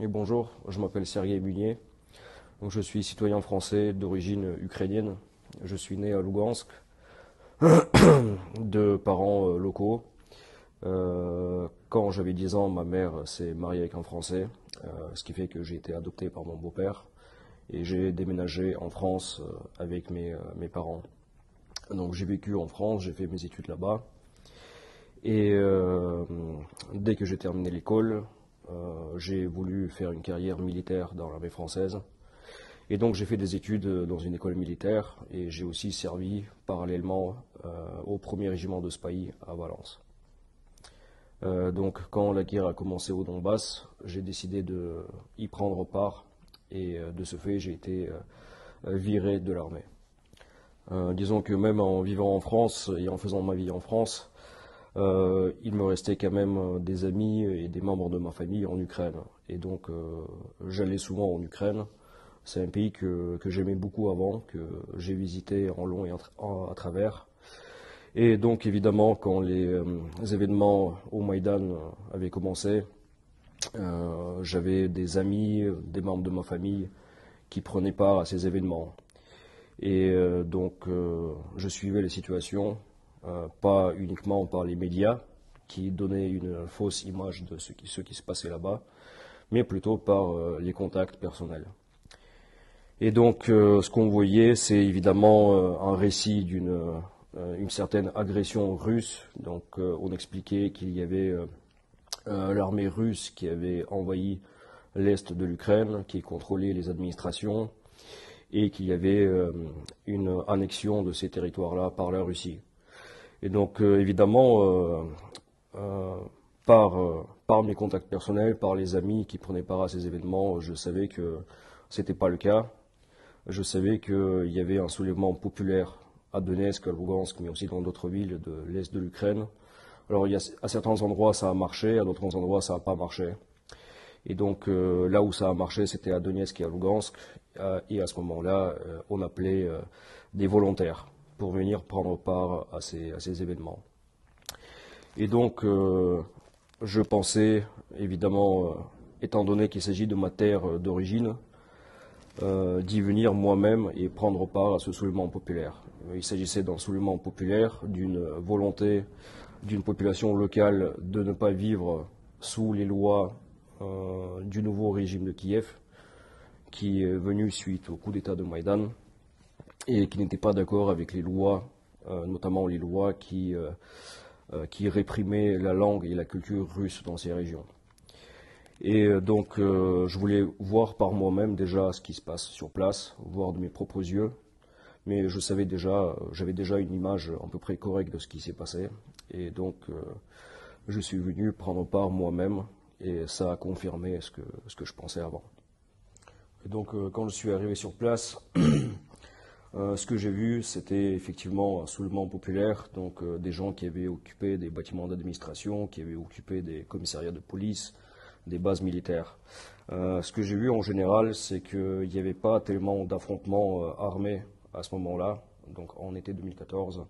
Et bonjour, je m'appelle Sergei Munier. Donc, je suis citoyen français d'origine ukrainienne. Je suis né à Lugansk de parents locaux. Quand j'avais 10 ans, ma mère s'est mariée avec un Français, ce qui fait que j'ai été adopté par mon beau-père et j'ai déménagé en France avec mes parents. Donc j'ai vécu en France, j'ai fait mes études là-bas et dès que j'ai terminé l'école, j'ai voulu faire une carrière militaire dans l'armée française. Et donc j'ai fait des études dans une école militaire et j'ai aussi servi parallèlement au premier régiment de Spahis à Valence. Donc quand la guerre a commencé au Donbass, j'ai décidé de y prendre part et de ce fait j'ai été viré de l'armée. Disons que même en vivant en France et en faisant ma vie en France, il me restait quand même des amis et des membres de ma famille en Ukraine. Et donc j'allais souvent en Ukraine. C'est un pays que j'aimais beaucoup avant, que j'ai visité en long et à travers. Et donc évidemment, quand les événements au Maïdan avaient commencé, j'avais des amis, des membres de ma famille qui prenaient part à ces événements. Et donc je suivais les situations, pas uniquement par les médias qui donnaient une fausse image de ce qui se passait là-bas, mais plutôt par les contacts personnels. Et donc, ce qu'on voyait, c'est évidemment un récit d'une certaine agression russe. Donc, on expliquait qu'il y avait l'armée russe qui avait envahi l'est de l'Ukraine, qui contrôlait les administrations, et qu'il y avait une annexion de ces territoires-là par la Russie. Et donc, évidemment, par mes contacts personnels, par les amis qui prenaient part à ces événements, je savais que c'était pas le cas. Je savais qu'il y avait un soulèvement populaire à Donetsk, à Lugansk, mais aussi dans d'autres villes de l'est de l'Ukraine. Alors, à certains endroits, ça a marché, à d'autres endroits, ça n'a pas marché. Et donc, là où ça a marché, c'était à Donetsk et à Lugansk. Et à ce moment-là, on appelait des volontaires pour venir prendre part à ces événements. Et donc, je pensais, évidemment, étant donné qu'il s'agit de ma terre d'origine, d'y venir moi-même et prendre part à ce soulèvement populaire. Il s'agissait d'un soulèvement populaire, d'une volonté d'une population locale de ne pas vivre sous les lois du nouveau régime de Kiev, qui est venu suite au coup d'État de Maïdan, et qui n'était pas d'accord avec les lois, notamment les lois qui réprimaient la langue et la culture russe dans ces régions. Et donc, je voulais voir par moi-même déjà ce qui se passe sur place, voir de mes propres yeux. Mais je savais déjà, j'avais déjà une image à peu près correcte de ce qui s'est passé. Et donc, je suis venu prendre part moi-même et ça a confirmé ce que je pensais avant. Et donc, quand je suis arrivé sur place, ce que j'ai vu, c'était effectivement un soulèvement populaire, donc des gens qui avaient occupé des bâtiments d'administration, qui avaient occupé des commissariats de police, des bases militaires. Ce que j'ai vu en général, c'est qu'il n'y avait pas tellement d'affrontements armés à ce moment-là, donc en été 2014.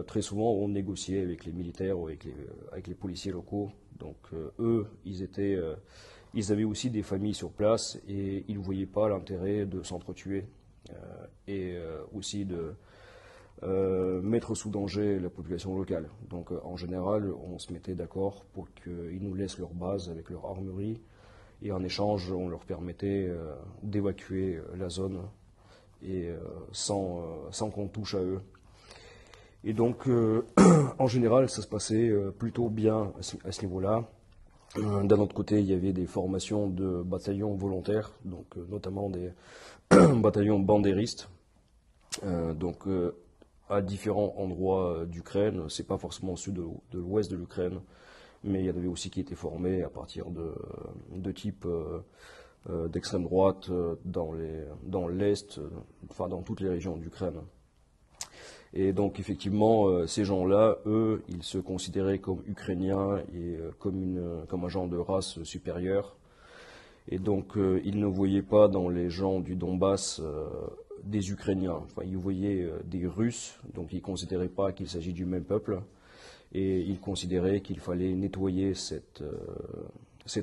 Très souvent, on négociait avec les militaires ou avec les policiers locaux. Donc eux, ils avaient aussi des familles sur place et ils ne voyaient pas l'intérêt de s'entretuer et aussi de mettre sous danger la population locale. Donc en général, on se mettait d'accord pour qu'ils nous laissent leur base avec leur armerie et en échange, on leur permettait d'évacuer la zone et sans qu'on touche à eux. Et donc, en général, ça se passait plutôt bien à ce niveau-là. D'un autre côté, il y avait des formations de bataillons volontaires, donc notamment des bataillons bandéristes. Donc, à différents endroits d'Ukraine, c'est pas forcément au sud de l'ouest de l'Ukraine, mais il y en avait aussi qui étaient formés à partir de types d'extrême droite dans l'est, enfin dans toutes les régions d'Ukraine. Et donc effectivement, ces gens-là, eux, ils se considéraient comme ukrainiens et comme un genre de race supérieure. Et donc ils ne voyaient pas dans les gens du Donbass des Ukrainiens. Enfin, ils voyaient des Russes, donc ils ne considéraient pas qu'il s'agit du même peuple. Et ils considéraient qu'il fallait nettoyer cette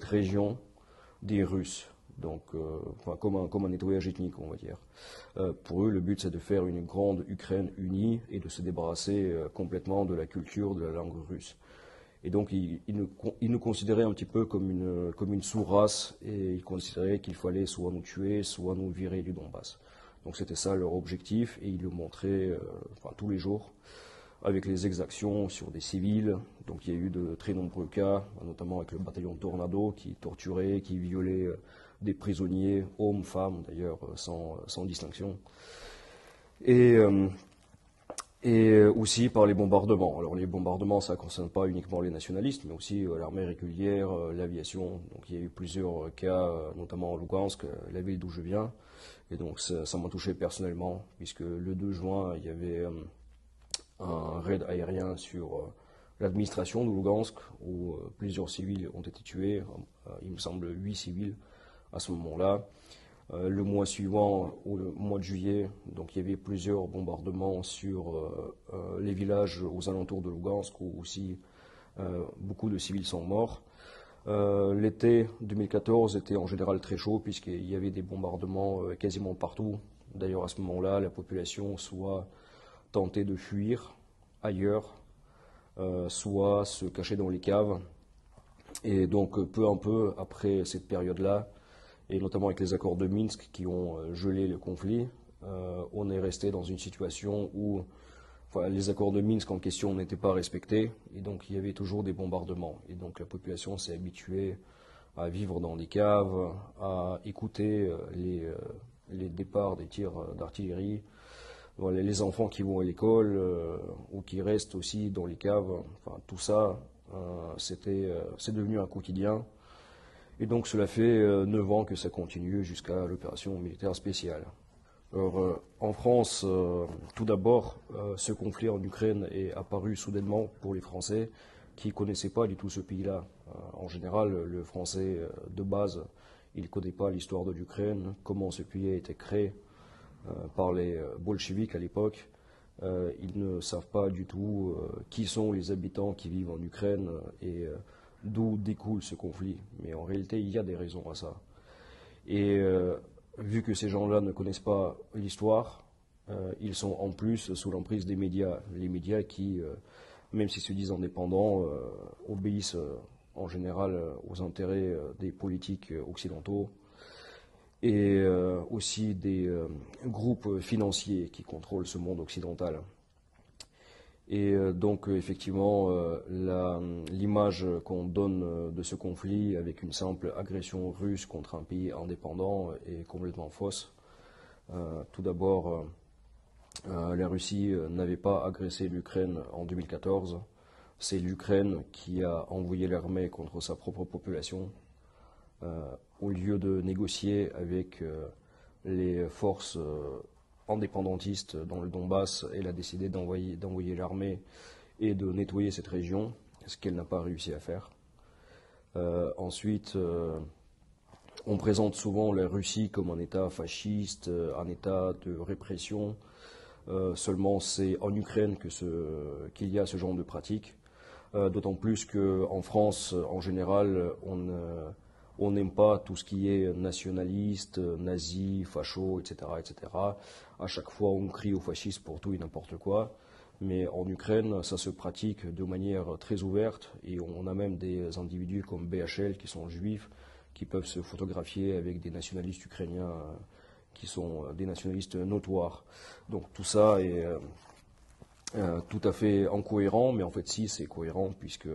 région des Russes. Donc, enfin, comme un nettoyage ethnique, on va dire. Pour eux, le but, c'est de faire une grande Ukraine unie et de se débarrasser complètement de la culture, de la langue russe. Et donc, ils nous considéraient un petit peu comme une sous-race et ils considéraient qu'il fallait soit nous tuer, soit nous virer du Donbass. Donc, c'était ça leur objectif et ils le montraient enfin, tous les jours avec les exactions sur des civils. Donc, il y a eu de très nombreux cas, notamment avec le bataillon Tornado qui torturait, qui violait des prisonniers, hommes, femmes d'ailleurs, sans distinction. Et, aussi par les bombardements. Alors les bombardements, ça ne concerne pas uniquement les nationalistes, mais aussi l'armée régulière, l'aviation. Donc il y a eu plusieurs cas, notamment en Lugansk, la ville d'où je viens. Et donc ça m'a touché personnellement, puisque le 2 juin, il y avait un raid aérien sur l'administration de Lugansk, où plusieurs civils ont été tués, il me semble 8 civils à ce moment-là. Le mois suivant, ou le mois de juillet, donc il y avait plusieurs bombardements sur les villages aux alentours de Lugansk, où aussi beaucoup de civils sont morts. L'été 2014 était en général très chaud, puisqu'il y avait des bombardements quasiment partout. D'ailleurs, à ce moment-là, la population soit tentait de fuir ailleurs, soit se cacher dans les caves. Et donc, peu à peu, après cette période-là, et notamment avec les accords de Minsk qui ont gelé le conflit, on est resté dans une situation où enfin, les accords de Minsk en question n'étaient pas respectés, et donc il y avait toujours des bombardements. Et donc la population s'est habituée à vivre dans des caves, à écouter les départs des tirs d'artillerie, voilà, les enfants qui vont à l'école ou qui restent aussi dans les caves. Enfin, tout ça, c'est devenu un quotidien. Et donc cela fait 9 ans que ça continue jusqu'à l'opération militaire spéciale. Alors, en France, tout d'abord, ce conflit en Ukraine est apparu soudainement pour les Français qui ne connaissaient pas du tout ce pays-là. En général, le Français de base, il ne connaît pas l'histoire de l'Ukraine, comment ce pays a été créé par les bolcheviks à l'époque. Ils ne savent pas du tout qui sont les habitants qui vivent en Ukraine et d'où découle ce conflit. Mais en réalité, il y a des raisons à ça. Et vu que ces gens-là ne connaissent pas l'histoire, ils sont en plus sous l'emprise des médias. Les médias qui, même s'ils se disent indépendants, obéissent en général aux intérêts des politiques occidentaux et aussi des groupes financiers qui contrôlent ce monde occidental. Et donc effectivement, l'image qu'on donne de ce conflit avec une simple agression russe contre un pays indépendant est complètement fausse. Tout d'abord, la Russie n'avait pas agressé l'Ukraine en 2014. C'est l'Ukraine qui a envoyé l'armée contre sa propre population. Au lieu de négocier avec les forces indépendantistes dans le Donbass, elle a décidé d'envoyer l'armée et de nettoyer cette région, ce qu'elle n'a pas réussi à faire. Ensuite, on présente souvent la Russie comme un État fasciste, un État de répression. Seulement, c'est en Ukraine qu'il y a ce genre de pratique. D'autant plus qu'en France, en général, on n'aime pas tout ce qui est nationaliste, nazi, facho, etc., etc. À chaque fois, on crie au fascisme pour tout et n'importe quoi. Mais en Ukraine, ça se pratique de manière très ouverte. Et on a même des individus comme BHL, qui sont juifs, qui peuvent se photographier avec des nationalistes ukrainiens qui sont des nationalistes notoires. Donc tout ça est tout à fait incohérent, mais en fait si, c'est cohérent, puisque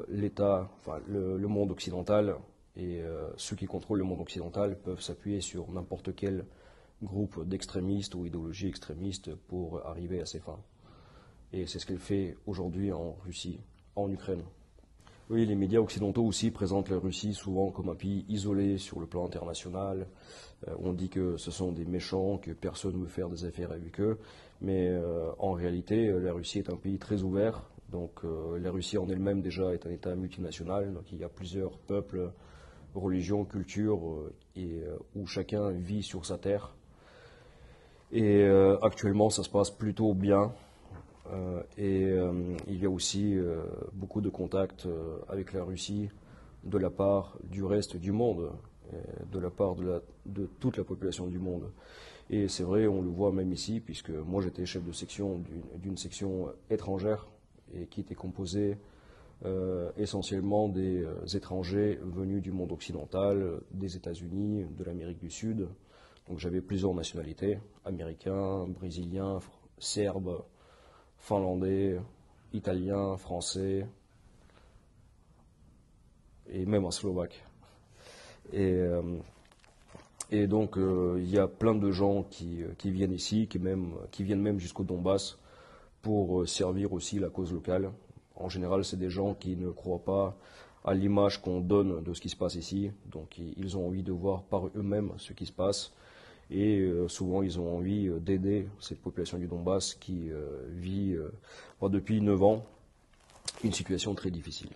l'État, enfin le monde occidental et ceux qui contrôlent le monde occidental peuvent s'appuyer sur n'importe quel groupe d'extrémistes ou idéologie extrémiste pour arriver à ses fins. Et c'est ce qu'elle fait aujourd'hui en Russie, en Ukraine. Oui, les médias occidentaux aussi présentent la Russie souvent comme un pays isolé sur le plan international. On dit que ce sont des méchants, que personne ne veut faire des affaires avec eux. Mais en réalité, la Russie est un pays très ouvert. Donc la Russie en elle-même déjà est un État multinational. Donc il y a plusieurs peuples, religions, cultures, où chacun vit sur sa terre. Et actuellement, ça se passe plutôt bien. Il y a aussi beaucoup de contacts avec la Russie de la part du reste du monde, de la part de toute la population du monde. Et c'est vrai, on le voit même ici, puisque moi j'étais chef de section d'une section étrangère et qui était composée essentiellement des étrangers venus du monde occidental, des États-Unis, de l'Amérique du Sud. Donc j'avais plusieurs nationalités, américains, brésiliens, serbes, finlandais, italiens, français et même un slovaque. Et, euh, et donc il y a plein de gens qui viennent ici, qui viennent même jusqu'au Donbass pour servir aussi la cause locale. En général, c'est des gens qui ne croient pas à l'image qu'on donne de ce qui se passe ici. Donc ils ont envie de voir par eux-mêmes ce qui se passe. Et souvent, ils ont envie d'aider cette population du Donbass qui vit depuis 9 ans une situation très difficile.